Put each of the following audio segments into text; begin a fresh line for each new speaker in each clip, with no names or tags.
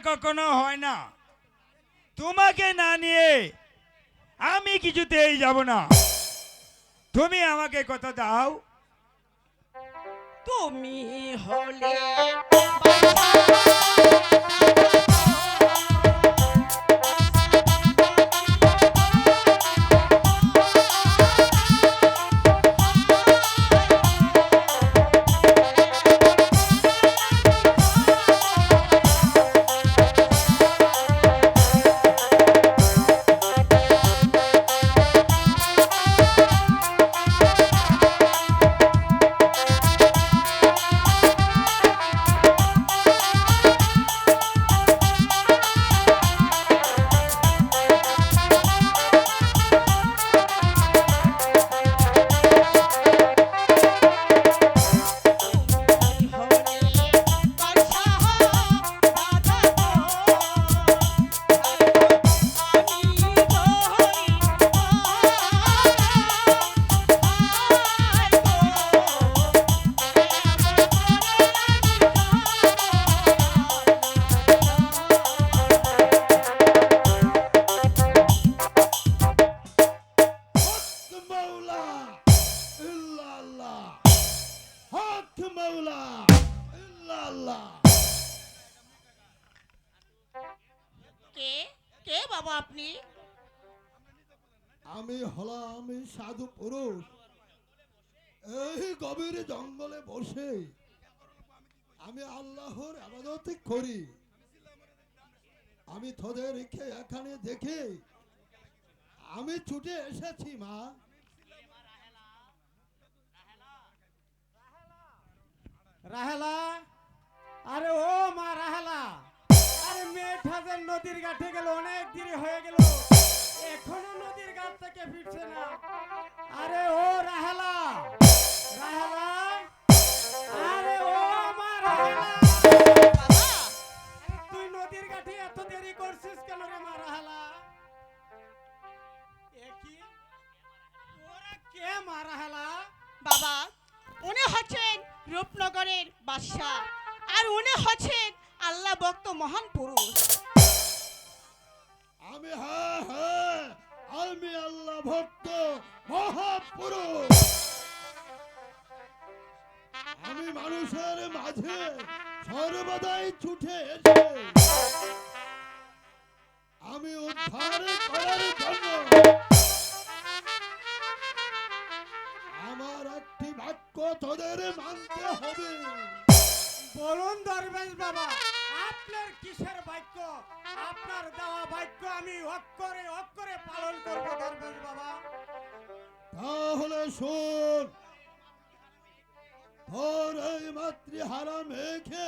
কখনো হয় না। তোমাকে না নিয়ে আমি কিছুতেই যাব না। তুমি আমাকে কথা দাও।
তুমি হলে কে কে বাবা আপনি?
আমি হলাম সাধু পুরুষ। এই গভীর জঙ্গলে বসে আমি আল্লাহর ইবাদত করি। আমি তোদের রেখে এখানে দেখে আমি ছুটে এসেছি মা।
রাহেলা, আরে ও মা রাহেলা, আরে মেয়েটা যে নদীর ঘাটে গেল, অনেক দেরি হয়ে গেল, এখনো নদীর ঘাট থেকে ফিরছে না। আরে ও রাহেলা, রাহেলা, আরে ও মা রাহেলা,
বাবা
তুই নদীর ঘাটে এত দেরি করছিস কেন রে মা রাহেলা? এ কি, ওরা কে মা রাহেলা?
বাবা উনি হচ্ছেন রূপনগরের বাদশা, আর উনি হচ্ছেন আল্লাহ ভক্ত মহান পুরুষ।
আমি আমি আল্লাহ ভক্ত মহাপুরুষ। আমি মানুষের মাঝে সর্বদাই ছুটে এসে আমি উদ্ধার করার জন্য আমার একটি বাক্য তোদের মানতে হবে।
বলুন দরবেশ বাবা, আপনার কিসের বাক্য? আপনার দেওয়া বাক্য আমি অক্ষরে অক্ষরে পালন করব দরবেশ বাবা।
তাহলে শোন, তোর এই মাতৃহারা মেয়েকে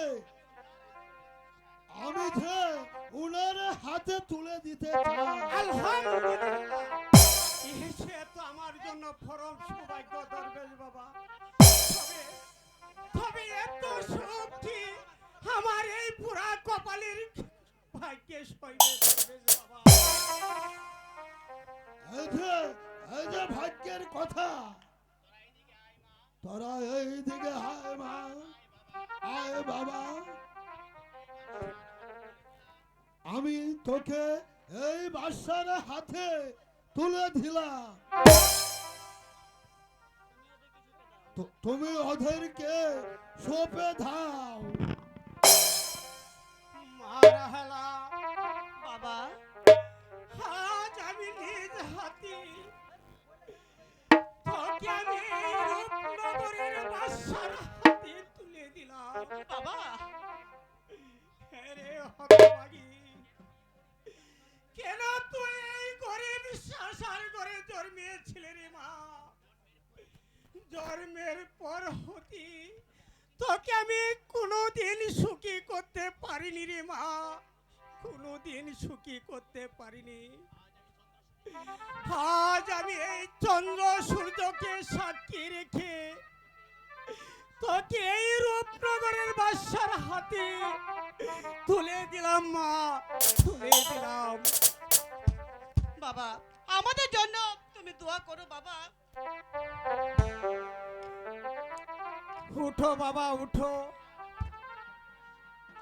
আমি যে উনার হাতে তুলে দিতে চাই।
আলহামদুলিল্লাহ, সে তো আমার জন্য পরম সৌভাগ্য দরবেশ বাবা। তবে তবে এত সুখ কি আমার এই পুরা কপালের ভাগ্যে সইবে দরবেশ বাবা?
এই যে ভাগ্যের কথা, তোরা এই দিকে আয় মা, আয় বাবা। আমি তোকে এই বাদশার হাতে তুলে দিলাম। তুমি ওদেরকে সঁপে দাও।
মা রাহেলা,
বাবা
আজ আমি নিজ হাতে তোকে আমি এই রূপনগরের বাদশার হাতে তুলে দিলাম।
বাবা
রে হতভাগী, কেন তুই এই গরিব সংসার করে জন্মেছিলে রে মা? জন্মের পর হতে তোকে আমি কোনোদিন সুখী করতে পারিনি রে মা, কোনোদিন সুখী করতে পারিনি। আজ আমি এই চন্দ্র সূর্যকে সাক্ষী রেখে তোকে এই রূপনগরের বাদশার হাতে তুলে দিলাম মা, তুলে দিলাম।
বাবা আমাদের জন্য তুমি দোয়া করো বাবা।
উঠো বাবা উঠো,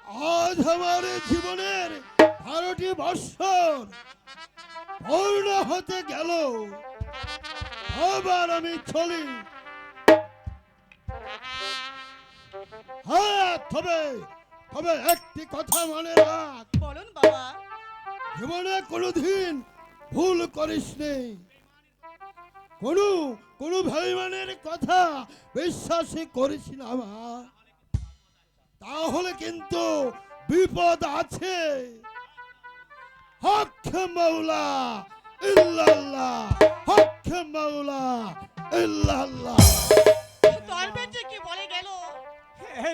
আজ আমার জীবনের 12টি বৎসর পূর্ণ হতে গেল। আবার আমি চলি। হ্যাঁ, তবে তবে একটি কথা মনে রাখ,
বলুন বাবা।
জীবনে কোনোদিন ভুল করিস নেই। কোনো ভাইমানের কথা বিশ্বাসই করিস না মা, তাহলে কিন্তু বিপদ আছে। হক মাওলা ইল্লাল্লাহ, হক মাওলা ইল্লাল্লাহ।
দরবেশ যে কি বলে গেল।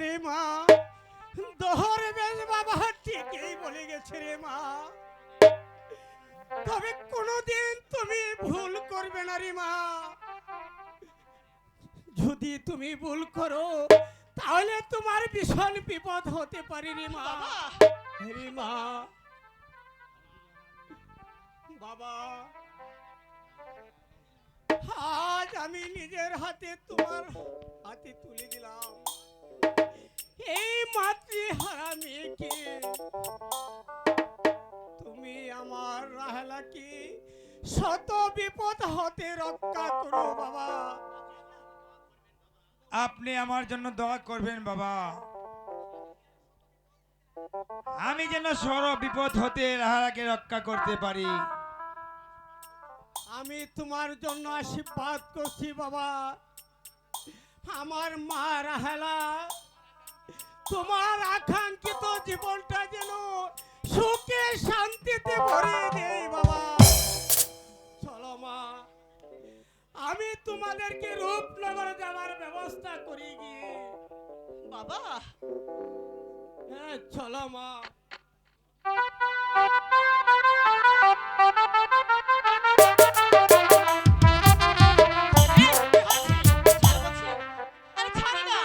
রে মা, দরবেশ বাবা ঠিকই বলে গেছে রে মা। তবে কোনোদিন তুমি ভুল করবে না রে মা। যদি তুমি ভুল করো তাহলে তোমার ভীষণ বিপদ হতে পারে রে মা।
বাবা
রে মা, বাবা, আজ আমি নিজের হাতে তোমার হাতে তুলে দিলাম এই মাতৃহারা মেয়েকে। তুমি আমার রাহেলাকে শত বিপদ হতে রক্ষা করো বাবা।
আপনি আমার জন্য দোয়া করবেন বাবা, আমি যেন সর্ব বিপদ হতে রাহারাকে রক্ষা করতে পারি।
আমি তোমার জন্য আশীর্বাদ করছি বাবা। আমার মা রাহেলা তোমার আকাঙ্ক্ষিত জীবনটা যেন সুখে শান্তিতে ভরে দেই বাবা। চলো মা, আমি তোমাদেরকে রূপনগরে যাওয়ার ব্যবস্থা করি গিয়ে।
বাবা
হ্যাঁ, চলো মা।
আরে ছাড়ি না।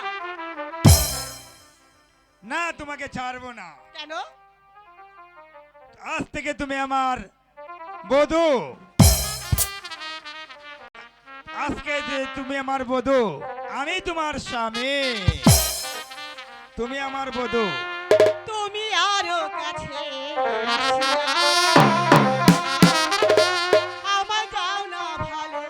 না, তোমাকে ছাড়বো না।
কেন?
আজ থেকে তুমি আমার বধূ। আজকে যে তুমি আমার বধূ, আমি তোমার স্বামী। তুমি আমার বধূ।
তুমি আরো কাছে আমার যাও না ভালো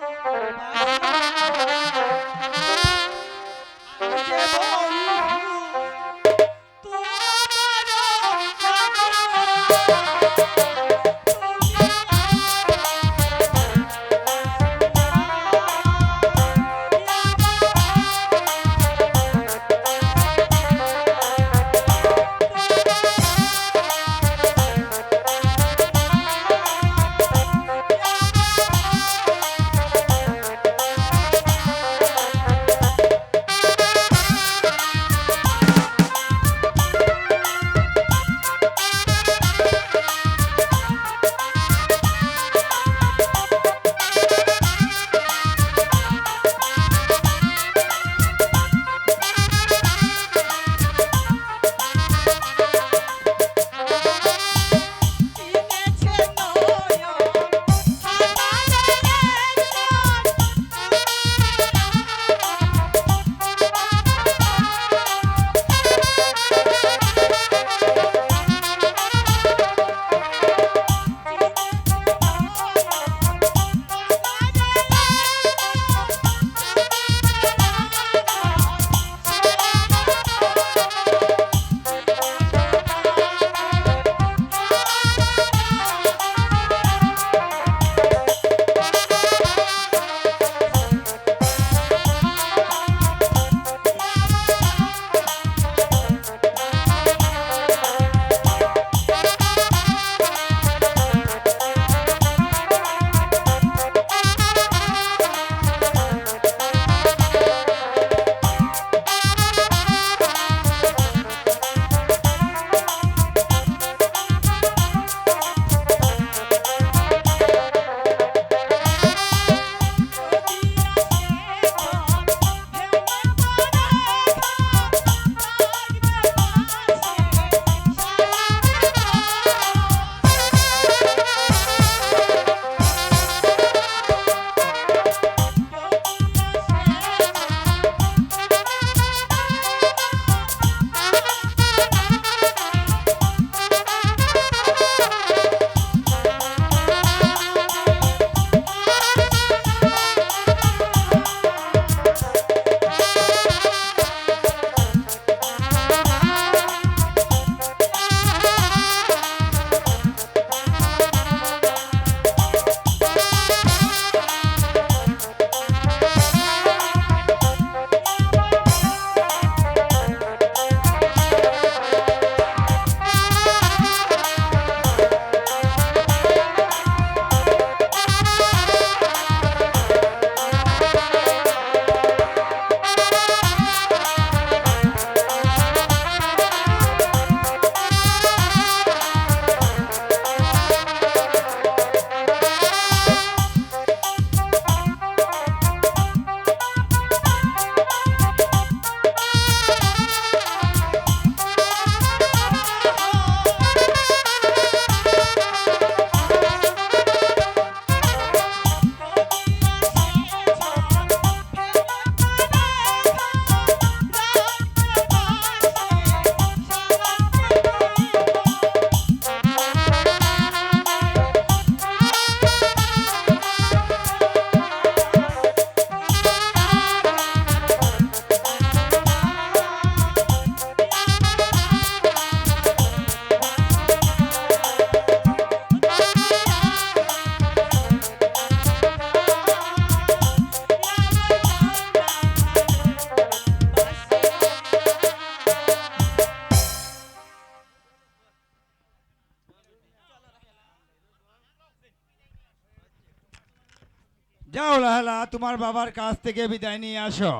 যাও রাহেলা, তোমার বাবার কাছ থেকে বিদায় নিয়ে আসো।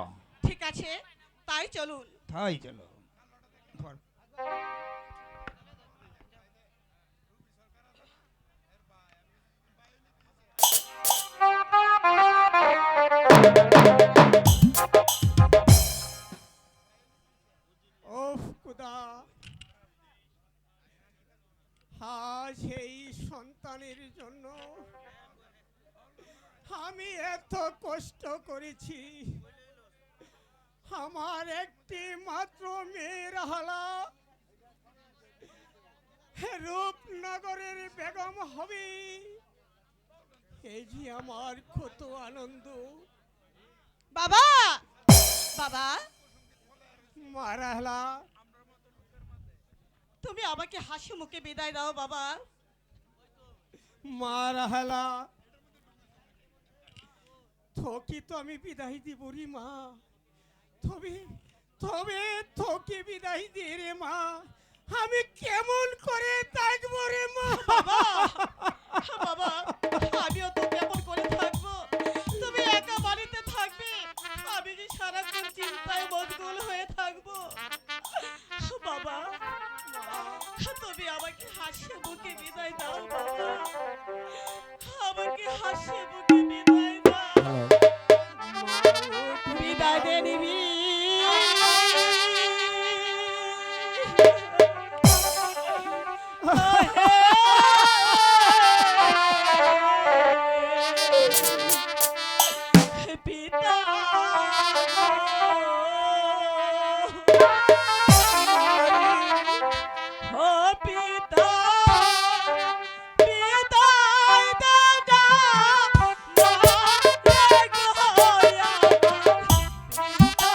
ঠিক আছে, তাই চলুন।
তাই চলো। ধর।
ওফ খুদা, আজ এই সন্তানের জন্য আমি এত কষ্ট করেছি। আমার একটি মাত্র মেয়ে রাহালা রূপনগরের বেগম হবে, এই যে আমার কত আনন্দ।
বাবা, বাবা,
মা রাহেলা,
তুমি আমাকে হাসি মুখে বিদায় দাও বাবা।
মা রাহেলা, থকি তো আমি বিদায় দিব রে মা, তবে তবে থকি বিদায় দিয়ে রে মা, আমি কেমন করে থাকবো রে মা।
বাবা, বাবা, আমিও তো কেমন করে থাকবো? তুমি একা বাড়িতে থাকবে, আমি যে সারাক্ষণ চিন্তায় মশগুল হয়ে থাকবো। বাবা, তুমি আমাকে হাসি মুখে বিদায় দাও বাবা, আমাকে হাসি মুখে বিদায় দাও। বিদায় দে নিবি। পিতা, ও পিতা, বিদায় দে না, মারে গো আমার পিতা।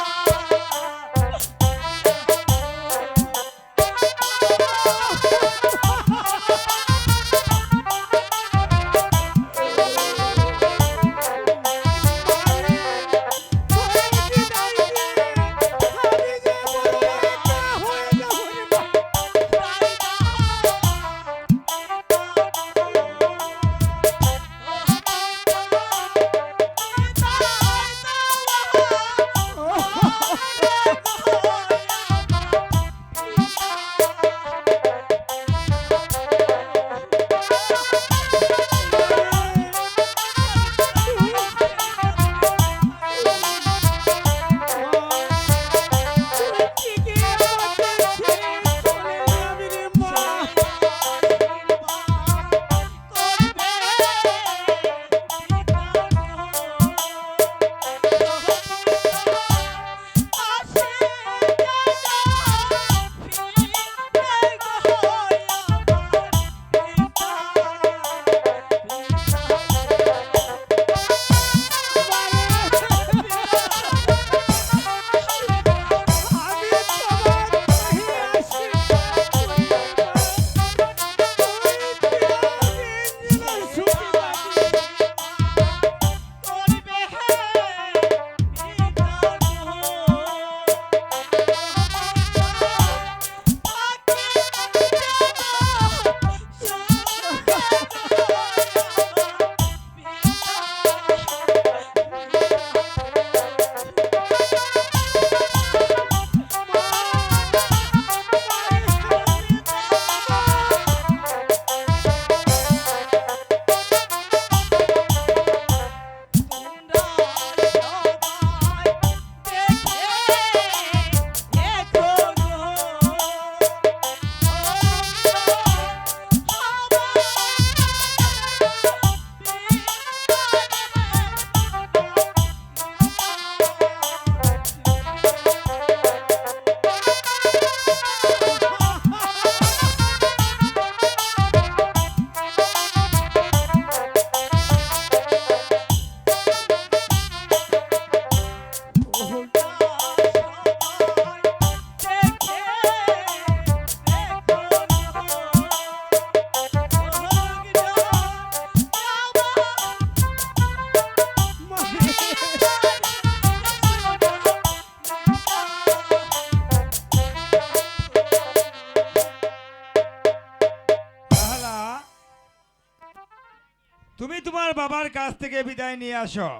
তোমার বাবার কাছ থেকে বিদায় নিয়ে আসো,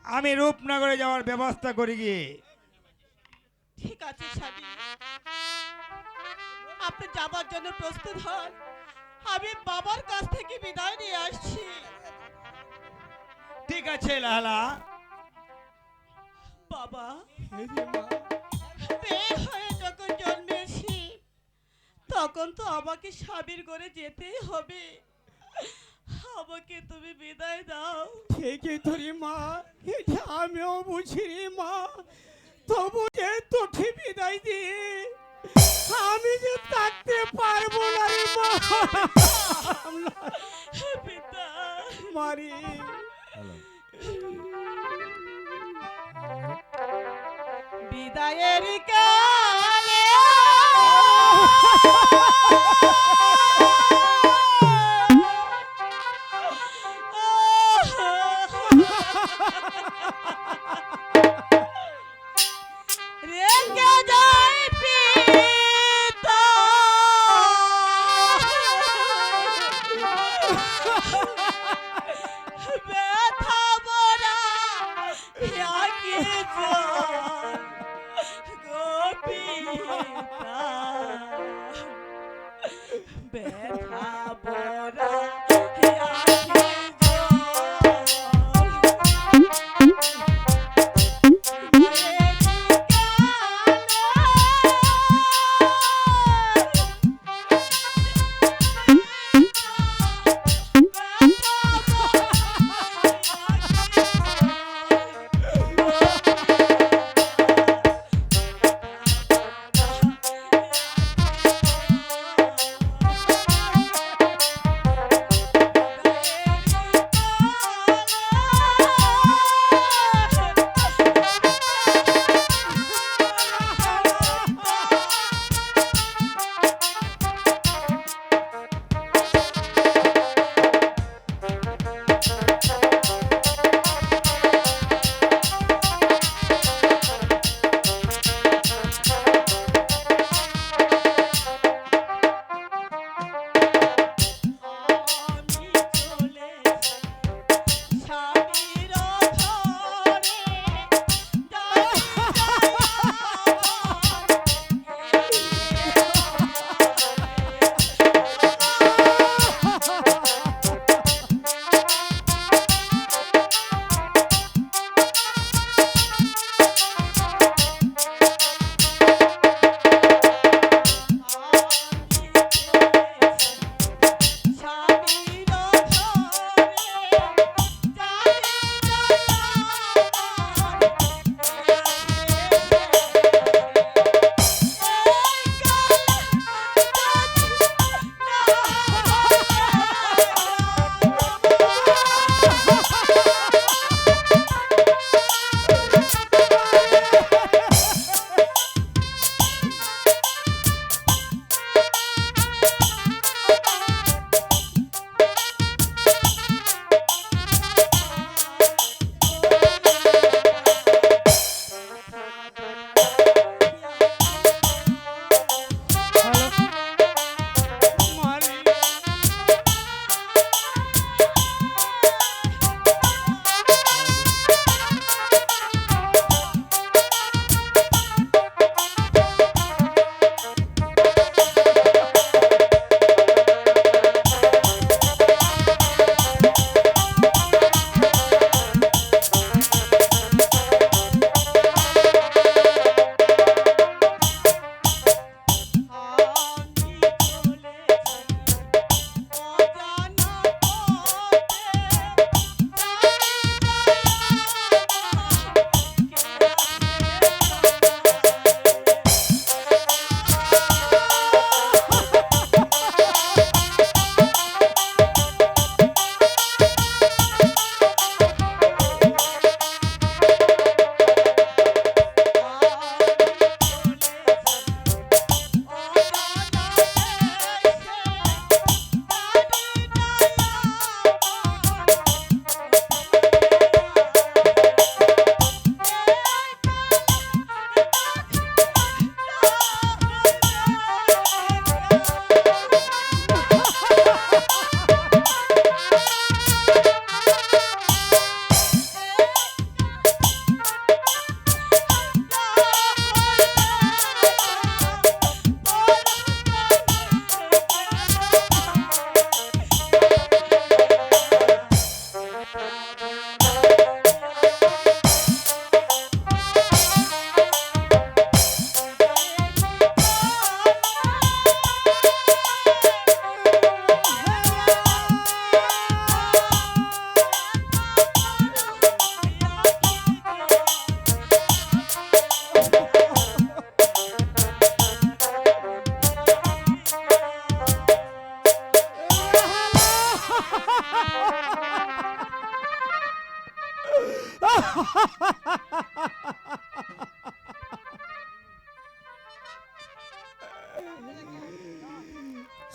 আমি রূপনগরে যাওয়ার ব্যবস্থা করি গিয়ে।
ঠিক আছে স্বামী, আপনি যাবার জন্য প্রস্তুত হন, আমি বাবার কাছ থেকে বিদায় নিয়ে আসছি।
ঠিক আছে লালা।
বাবা,
এই যে মা,
মেয়ে হয়ে যখন জন্মেছি তখন তো আমাকে স্বামীর ঘরে যেতেই হবে, আমাকে তুমি বিদায় দাও।
ঠিকই তো রে মা, এটা আমিও বুঝি রে মা, তবু যে তোকে বিদায় দিয়ে আমি যে থাকতে পারবো না রে মা।
পিতা,
মারি
বিদায়ের কালে রেখে যায় পিতা, ব্যথা ভরা আঁখি জল গো পিতা, ব্যথা ভরা আঁখি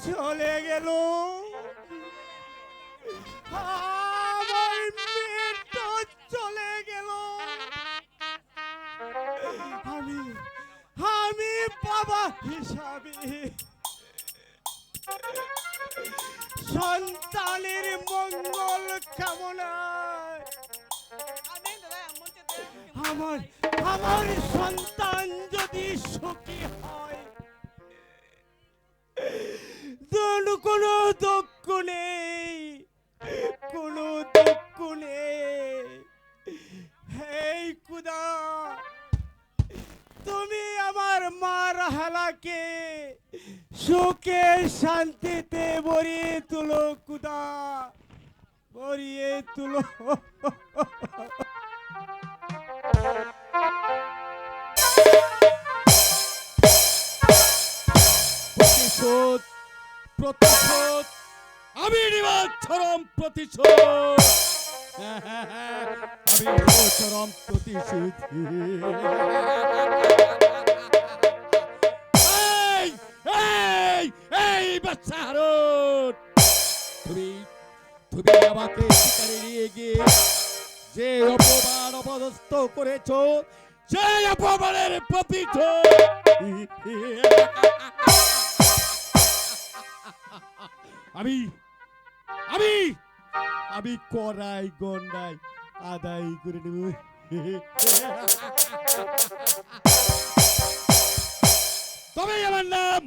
চলে গেল, আমার মেয়েটা চলে গেল। আমি আমি বাবা হিসাবে সন্তানের মঙ্গল কামনায় আমার আমার সন্তান যদি সুখী হয়, কোনো দুঃখ নেই, কোনো দুঃখ নেই। হেই খুদা, তুমি আমার মা রাহেলাকে সুখে শান্তিতে ভরিয়ে তুলো খুদা, ভরিয়ে তুলো।
প্রতিশোধ, প্রতিশোধ, আমি নিব চরম প্রতিশোধ। আমি নিব চরম প্রতিশোধ। এই এই এই বাচ্চা হারুন, তুমি তুমি আমাকে শিকারে নিয়ে গিয়ে যে অপমান অপদস্থ করেছো, সেই অপমানের প্রতিশোধ আমি আমি আমি করাই গন্ডাই আদায় করে নেব। তবে আমার নাম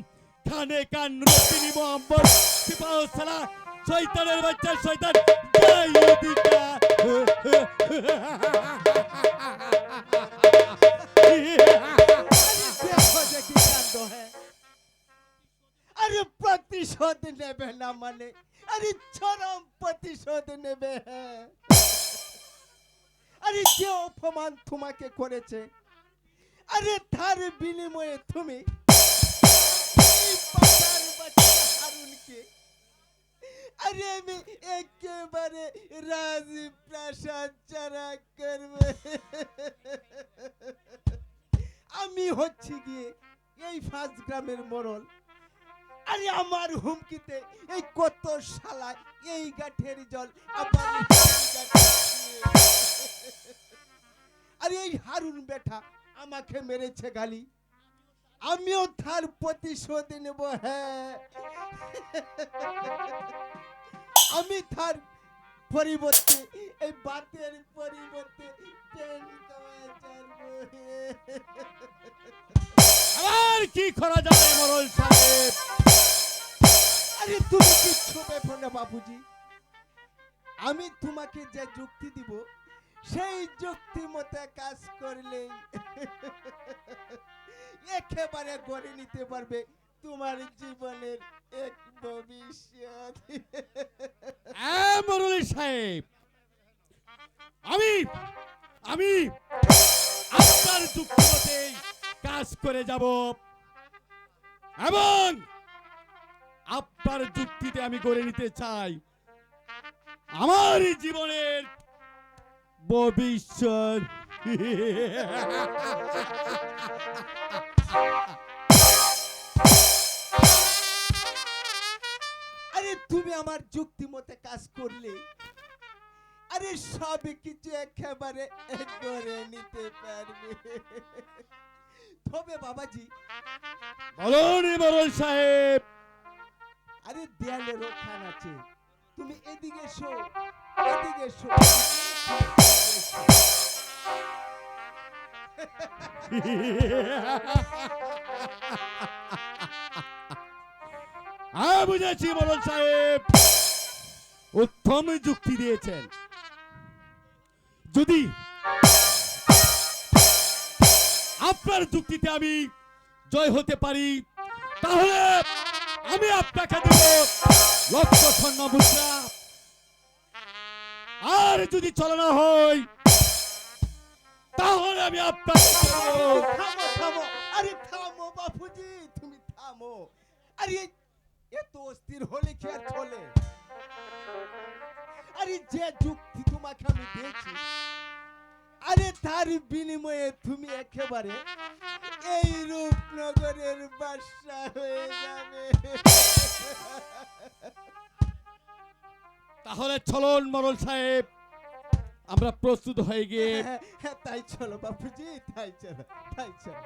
খানে কান রতিনি মোহাম্মদ সিপাহসালাহ, শয়তানের বাচ্চা শয়তান জাইদিকা।
আরে প্রতিশোধ নেবে না মানে, আরে চরম প্রতিশোধ নেবে। আরে যে অপমান তোমাকে করেছে, আরে তার বিনিময়ে তুমি এই বাচ্চার বাচ্চা হারুনকে আরে আমি একেবারে রাজপ্রাসাদ ছাড়া করবে। আমি হচ্ছে গিয়ে এই 5 গ্রামের মোড়ল, আরে আমার হুমকিতে এই কত শালা এই গাঠের জল আবার আরে এই হারুন বেটা আমাকে মেরেছে গালি, আমিও তার প্রতিশোধ নেব। হ্যাঁ, আমি তার পরিবর্তে এই বাতের পরিবর্তে পেন খাওয়া ছাড়বো।
আর কি করা যাবে মোরল সাহেব?
আরে তুমি কিচ্ছু ব্যাপার না বাবুজি, আমি তোমাকে যে যুক্তি দিব সেই যুক্তি মতে কাজ করলেই একেবারে গড়ে নিতে পারবে তোমার জীবনের এক ভবিষ্যৎ।
মোরল সাহেব, আমি আমি আপনার যুক্তি মতেই কাজ করে যাব এবং আপনার যুক্তিতে আমি গড়ে নিতে চাই আমার জীবনের ভবিষ্যৎ।
আরে তুমি আমার যুক্তি মতে কাজ করলে আরে সব কিছু একেবারে করে নিতে পারবে। তবে বাবাজি,
বলুন মোরল সাহেব।
আরে দেয়ালে রক্ষান আছে, তুমি এদিকে এসো, এদিকে এসো।
বুঝেছি মোরল সাহেব, উত্তম যুক্তি দিয়েছেন। যদি আপনার যুক্তিতে আমি জয় হতে পারি তাহলে আমি আপনাকে দেব 1,00,000 স্বর্ণ মুদ্রা, আর যদি চালানো হয় তাহলে আমি আপনাকে দেব।
থামো থামো, আরে থামো বাপুজি, তুমি থামো। আরে এত অস্থির হলে কি আর চলে? আরে যে যুক্তি তোমাকে আমি দিয়েছি, আরে তার বিনিময়ে তুমি একেবারে এই রূপনগরের বাদশা হয়ে যাবে।
তাহলে চলুন মোরল সাহেব, আমরা প্রস্তুত হয়ে গিয়ে
তাই চলো বাপুজি, তাই চলো, তাই চলো।